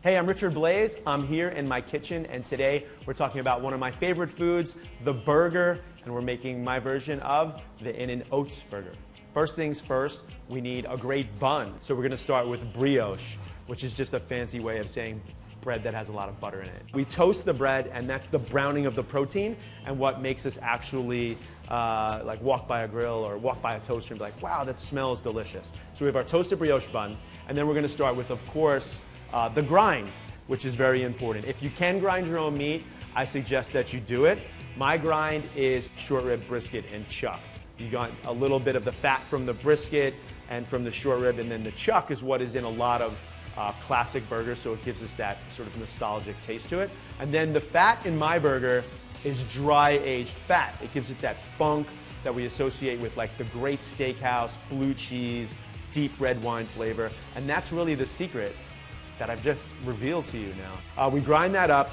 Hey, I'm Richard Blais. I'm here in my kitchen, and today we're talking about one of my favorite foods, the burger, and we're making my version of the In-N-Oats burger. First things first, we need a great bun. So we're gonna start with brioche, which is just a fancy way of saying bread that has a lot of butter in it. We toast the bread, and that's the browning of the protein, and what makes us actually like walk by a grill or walk by a toaster and be like, wow, that smells delicious. So we have our toasted brioche bun, and then we're gonna start with, of course, the grind, which is very important. If you can grind your own meat, I suggest that you do it. My grind is short rib, brisket, and chuck. You got a little bit of the fat from the brisket and from the short rib, and then the chuck is what is in a lot of classic burgers, so it gives us that sort of nostalgic taste to it. And then the fat in my burger is dry aged fat. It gives it that funk that we associate with like the great steakhouse, blue cheese, deep red wine flavor, and that's really the secret that I've just revealed to you now. We grind that up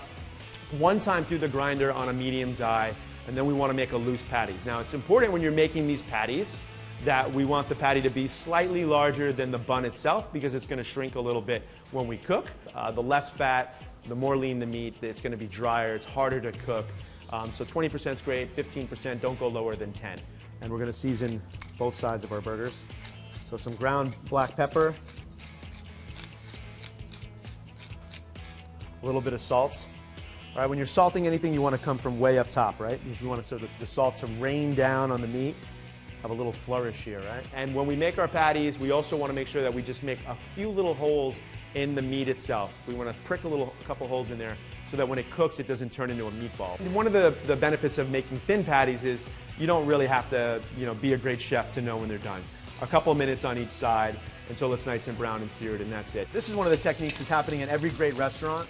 one time through the grinder on a medium die, and then we want to make a loose patty. Now it's important when you're making these patties that we want the patty to be slightly larger than the bun itself because it's going to shrink a little bit when we cook. The less fat, the more lean the meat, it's going to be drier, it's harder to cook. So 20% is great, 15%, don't go lower than 10. And we're going to season both sides of our burgers. So some ground black pepper, a little bit of salt. All right, when you're salting anything, you want to come from way up top, right? Because you want sort of the salt to rain down on the meat. Have a little flourish here, right? And when we make our patties, we also want to make sure that we just make a few little holes in the meat itself. We want to prick a couple holes in there so that when it cooks, it doesn't turn into a meatball. And one of the benefits of making thin patties is you don't really have to, be a great chef to know when they're done. A couple of minutes on each side until it's nice and brown and seared, and that's it. This is one of the techniques that's happening in every great restaurant,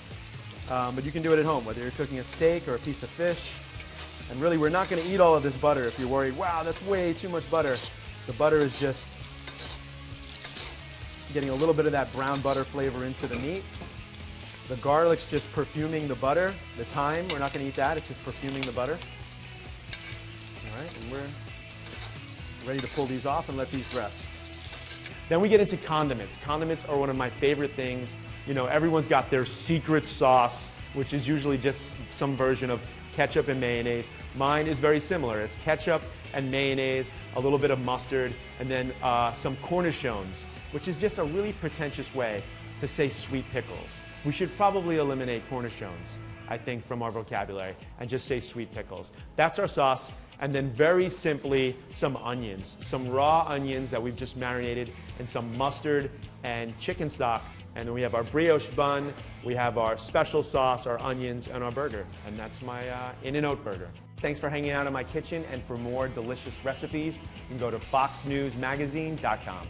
but you can do it at home, whether you're cooking a steak or a piece of fish. And really, we're not going to eat all of this butter if you're worried, wow, that's way too much butter. The butter is just getting a little bit of that brown butter flavor into the meat. The garlic's just perfuming the butter. The thyme, we're not going to eat that, it's just perfuming the butter. All right, and we're ready to pull these off and let these rest. Then we get into condiments. Condiments are one of my favorite things. Everyone's got their secret sauce, which is usually just some version of ketchup and mayonnaise. Mine is very similar. It's ketchup and mayonnaise, a little bit of mustard, and then some cornichons, which is just a really pretentious way to say sweet pickles. We should probably eliminate cornichons, I think, from our vocabulary and just say sweet pickles. That's our sauce. And then very simply, some onions, some raw onions that we've just marinated, and some mustard and chicken stock. And then we have our brioche bun, we have our special sauce, our onions, and our burger. And that's my In-N-Out burger. Thanks for hanging out in my kitchen, and for more delicious recipes, you can go to foxnewsmagazine.com.